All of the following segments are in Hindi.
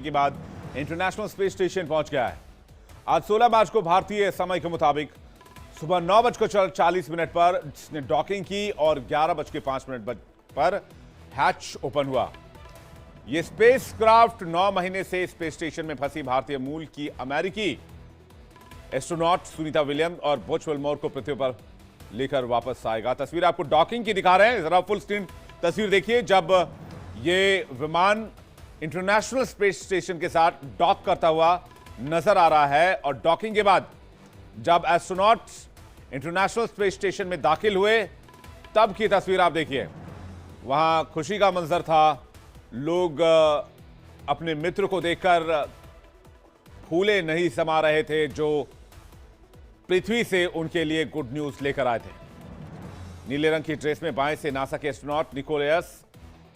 के बाद इंटरनेशनल स्पेस स्टेशन पहुंच गया है। आज 16 मार्च को भारतीय समय के मुताबिक सुबह 9:40 पर इसने डॉकिंग की और 11:05 पर हैच ओपन हुआ। यह स्पेस क्राफ्ट 9 महीने से स्पेस स्टेशन में फंसी भारतीय मूल की अमेरिकी एस्ट्रोनॉट सुनीता विलियम और बुच विल्मोर को पृथ्वी पर लेकर वापस आएगा। तस्वीर आपको डॉकिंग की दिखा रहे हैं, जरा फुल स्क्रीन तस्वीर देखिए। जब ये विमान इंटरनेशनल स्पेस स्टेशन के साथ डॉक करता हुआ नजर आ रहा है और डॉकिंग के बाद जब एस्ट्रोनॉट्स इंटरनेशनल स्पेस स्टेशन में दाखिल हुए तब की तस्वीर आप देखिए। वहां खुशी का मंजर था, लोग अपने मित्र को देखकर फूले नहीं समा रहे थे जो पृथ्वी से उनके लिए गुड न्यूज लेकर आए थे। नीले रंग की ड्रेस में बाएं से नासा के एस्ट्रोनॉट निकोलस,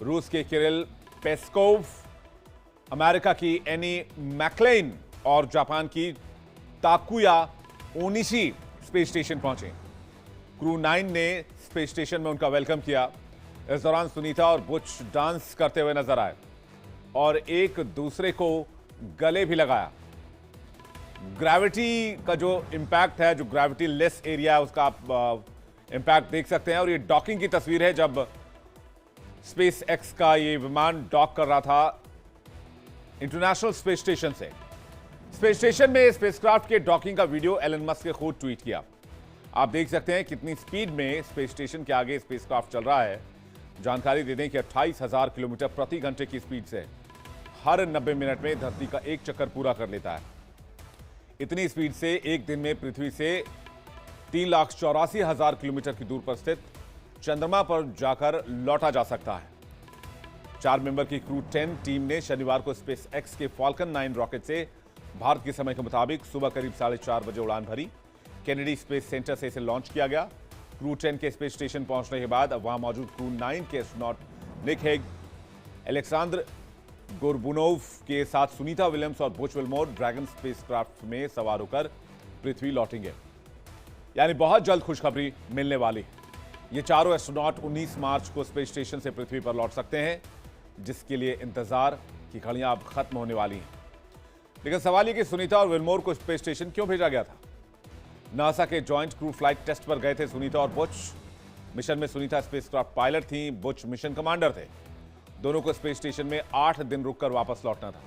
रूस के किरिल पेस्कोव, अमेरिका की एनी मैकलेन और जापान की ताकुया ओनिशी स्पेस स्टेशन पहुंचे। क्रू 9 ने स्पेस स्टेशन में उनका वेलकम किया। इस दौरान सुनीता और बुच डांस करते हुए नजर आए और एक दूसरे को गले भी लगाया। ग्रेविटी का जो इंपैक्ट है, जो ग्रेविटी लेस एरिया है, उसका आप इंपैक्ट देख सकते हैं। और ये डॉकिंग की तस्वीर है जब स्पेस एक्स का ये विमान डॉक कर रहा था इंटरनेशनल स्पेस स्टेशन से। स्पेस स्टेशन में स्पेसक्राफ्ट के डॉकिंग का वीडियो एलन मस्क ने खुद ट्वीट किया। आप देख सकते हैं कितनी स्पीड में स्पेस स्टेशन के आगे स्पेसक्राफ्ट चल रहा है। जानकारी दे दें कि 28,000 किलोमीटर प्रति घंटे की स्पीड से हर 90 मिनट में धरती का एक चक्कर पूरा कर लेता है। इतनी स्पीड से एक दिन में पृथ्वी से 3,84,000 किलोमीटर की दूर पर स्थित चंद्रमा पर जाकर लौटा जा सकता है। 4 मेंबर की क्रू 10 टीम ने शनिवार को स्पेस एक्स के फाल्कन 9 रॉकेट से भारत के समय के मुताबिक सुबह करीब 4:30 बजे उड़ान भरी। कैनेडी स्पेस सेंटर से इसे लॉन्च किया गया। क्रू 10 के स्पेस स्टेशन पहुंचने के बाद वहां मौजूद क्रू 9 के astronaut Nick Hague, Aleksandr Gorbunov के साथ सुनीता विलियम्स और बुच विल्मोर ड्रैगन स्पेसक्राफ्ट में सवार होकर पृथ्वी लौटेंगे। यानी बहुत जल्द खुशखबरी मिलने वाली। ये चारों एस्ट्रोनॉट 19 मार्च को स्पेस स्टेशन से पृथ्वी पर लौट सकते हैं, जिसके लिए इंतजार की घड़ियां अब खत्म होने वाली हैं। लेकिन सवाल यह कि सुनीता और विल्मोर को स्पेस स्टेशन क्यों भेजा गया था? नासा के जॉइंट क्रू फ्लाइट टेस्ट पर गए थे सुनीता और बुच। मिशन में सुनीता स्पेसक्राफ्ट पायलट थी, बुच मिशन कमांडर थे। दोनों को स्पेस स्टेशन में 8 दिन रुककर वापस लौटना था।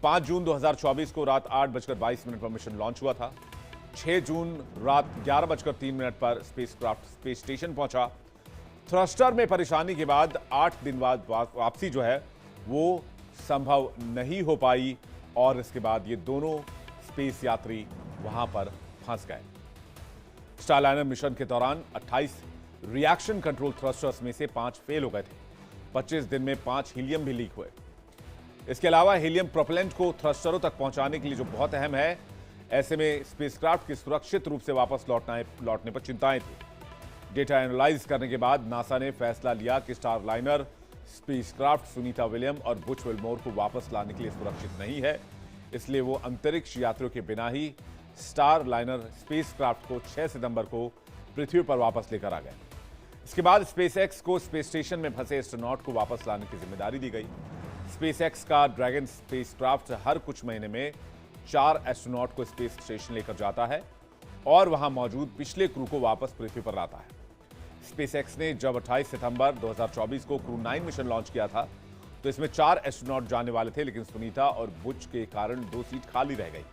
5 जून 2024 को रात 8:22 पर मिशन लॉन्च हुआ था। 6 जून रात 11:03 पर स्पेसक्राफ्ट स्पेस स्टेशन पहुंचा। थ्रस्टर में परेशानी के बाद 8 दिन बाद वापसी जो है वो संभव नहीं हो पाई और इसके बाद ये दोनों स्पेस यात्री वहां पर फंस गए। स्टारलाइनर मिशन के दौरान 28 रिएक्शन कंट्रोल थ्रस्टर्स में से 5 फेल हो गए थे। 25 दिन में 5 हीलियम भी लीक हुए। इसके अलावा हीलियम प्रोपेलेंट को थ्रस्टरों तक पहुंचाने के लिए जो बहुत अहम है, ऐसे में स्पेसक्राफ्ट की सुरक्षित रूप से वापस लौटने पर चिंताएं थी। डेटा एनालाइज करने के बाद नासा ने फैसला लिया कि स्टारलाइनर स्पेसक्राफ्ट सुनीता विलियम और बुच विल्मोर को वापस लाने के लिए सुरक्षित नहीं है, इसलिए वो अंतरिक्ष यात्रियों के बिना ही स्टारलाइनर स्पेसक्राफ्ट को 6 सितंबर को पृथ्वी पर वापस लेकर आ गए। इसके बाद स्पेस एक्स को स्पेस स्टेशन में फंसे एस्ट्रोनॉट को वापस लाने की जिम्मेदारी दी गई। स्पेस एक्स का ड्रैगन स्पेसक्राफ्ट हर कुछ महीने में 4 एस्ट्रोनॉट को स्पेस स्टेशन लेकर जाता है और वहां मौजूद पिछले क्रू को वापस पृथ्वी पर लाता है। स्पेस एक्स ने जब 28 सितंबर 2024 को क्रू 9 मिशन लॉन्च किया था तो इसमें 4 एस्ट्रोनॉट जाने वाले थे, लेकिन सुनीता और बुच के कारण 2 सीट खाली रह गई।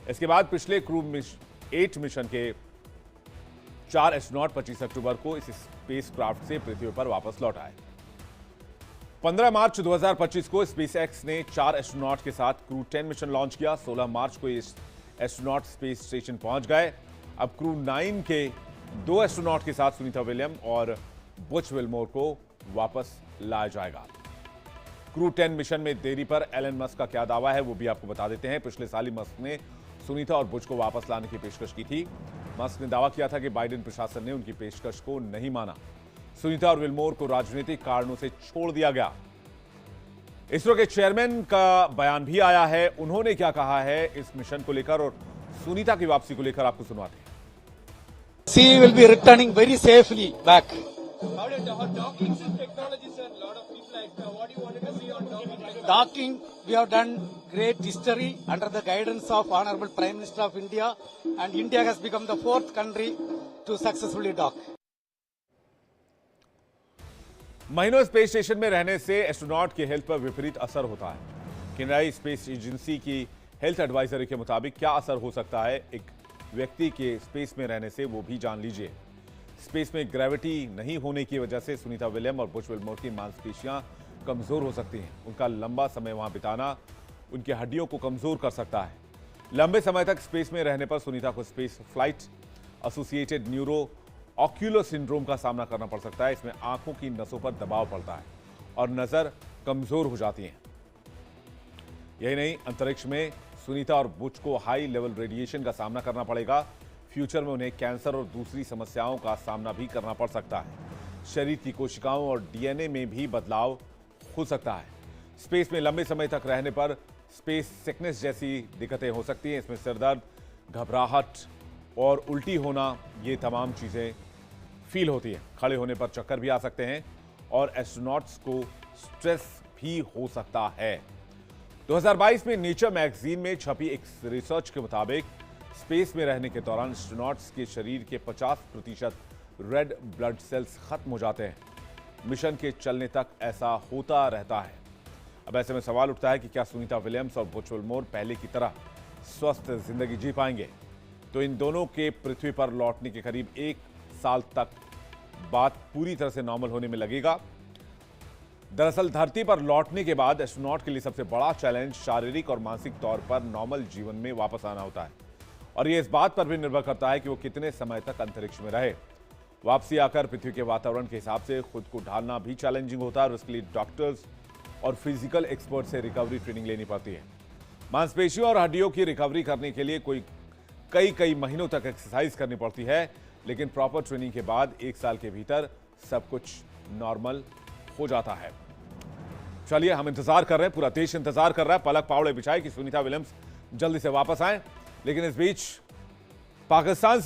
इसके बाद पिछले क्रू 8 मिशन के 4 एस्ट्रोनॉट 25 अक्टूबर को इस स्पेसक्राफ्ट से पृथ्वी पर वापस लौट आए। 15 मार्च 2025 को स्पेस एक्स ने 4 एस्ट्रोनॉट के साथ क्रू 10 मिशन लॉन्च किया। 16 मार्च को ये एस्ट्रोनॉट स्पेस स्टेशन पहुंच गए। अब क्रू 9 के 2 एस्ट्रोनॉट के साथ सुनीता विलियम और बुच विल्मोर को वापस लाया जाएगा। क्रू 10 मिशन में देरी पर एलन मस्क का क्या दावा है वो भी आपको बता देते हैं। पिछले साल ही मस्क ने सुनीता और बुच को वापस लाने की पेशकश की थी। मस्क ने दावा किया था कि बाइडेन प्रशासन ने उनकी पेशकश को नहीं माना। सुनीता और विल्मोर को राजनीतिक कारणों से छोड़ दिया गया। इसरो के चेयरमैन का बयान भी आया है। उन्होंने क्या कहा है इस मिशन को लेकर और सुनीता की वापसी को लेकर आपको सुनवाते हैं। She will be returning very safely back. How did her docking technology, sir? A lot of people like, what do you wanted to see on Docking, we have done great history under the guidance of Honorable Prime Minister of India, and India has become the 4th country to successfully dock. महीनों स्पेस स्टेशन में रहने से एस्ट्रोनॉट की हेल्थ पर विपरीत असर होता है। केनेडाई स्पेस एजेंसी की हेल्थ एडवाइजरी के मुताबिक क्या असर हो सकता है एक व्यक्ति के स्पेस में रहने से, वो भी जान लीजिए। स्पेस में ग्रेविटी नहीं होने की वजह से सुनीता विलियम और बुच विल्मोर की मांसपेशियां कमजोर हो सकती हैं। उनका लंबा समय वहां बिताना उनकी हड्डियों को कमजोर कर सकता है। लंबे समय तक स्पेस में रहने पर सुनीता को space flight associated neuro ocular syndrome का सामना करना पड़ सकता है। इसमें आंखों की नसों पर दबाव पड़ता है और नजर कमजोर हो जाती है। यही नहीं, अंतरिक्ष में सुनीता और बुच को हाई लेवल रेडिएशन का सामना करना पड़ेगा। फ्यूचर में उन्हें कैंसर और दूसरी समस्याओं का सामना भी करना पड़ सकता है। शरीर की कोशिकाओं और डीएनए में भी बदलाव हो सकता है। स्पेस में लंबे समय तक रहने पर स्पेस सिकनेस जैसी दिक्कतें हो सकती हैं। इसमें सिरदर्द, घबराहट और उल्टी होना, ये तमाम चीजें फील होती हैं। खड़े होने पर चक्कर भी आ सकते हैं और एस्ट्रोनॉट्स को स्ट्रेस भी हो सकता है। 2022 में नेचर मैगजीन में छपी एक रिसर्च के मुताबिक स्पेस में रहने के दौरान एस्ट्रोनॉट्स के शरीर के 50% रेड ब्लड सेल्स खत्म हो जाते हैं। मिशन के चलने तक ऐसा होता रहता है। अब ऐसे में सवाल उठता है कि क्या सुनीता विलियम्स और बुच विल्मोर पहले की तरह स्वस्थ जिंदगी जी पाएंगे? तो इन दोनों के पृथ्वी पर लौटने के करीब 1 साल तक बात पूरी तरह से नॉर्मल होने में लगेगा। दरअसल धरती पर लौटने के बाद एस्ट्रोनॉट के लिए सबसे बड़ा चैलेंज शारीरिक और मानसिक तौर पर नॉर्मल जीवन में वापस आना होता है और यह इस बात पर भी निर्भर करता है कि वो कितने समय तक अंतरिक्ष में रहे। वापसी आकर पृथ्वी के वातावरण के हिसाब से खुद को ढालना भी चैलेंजिंग होता है और उसके लिए डॉक्टर्स और फिजिकल एक्सपर्ट से रिकवरी ट्रेनिंग लेनी पड़ती है। मांसपेशियों और हड्डियों की रिकवरी करने के लिए कई महीनों तक एक्सरसाइज करनी पड़ती है, लेकिन प्रॉपर ट्रेनिंग के बाद 1 साल के भीतर सब कुछ नॉर्मल हो जाता है। चलिए, हम इंतजार कर रहे हैं, पूरा देश इंतजार कर रहा है पलक पावड़े बिछाए कि सुनीता विलियम्स जल्दी से वापस आए। लेकिन इस बीच पाकिस्तान से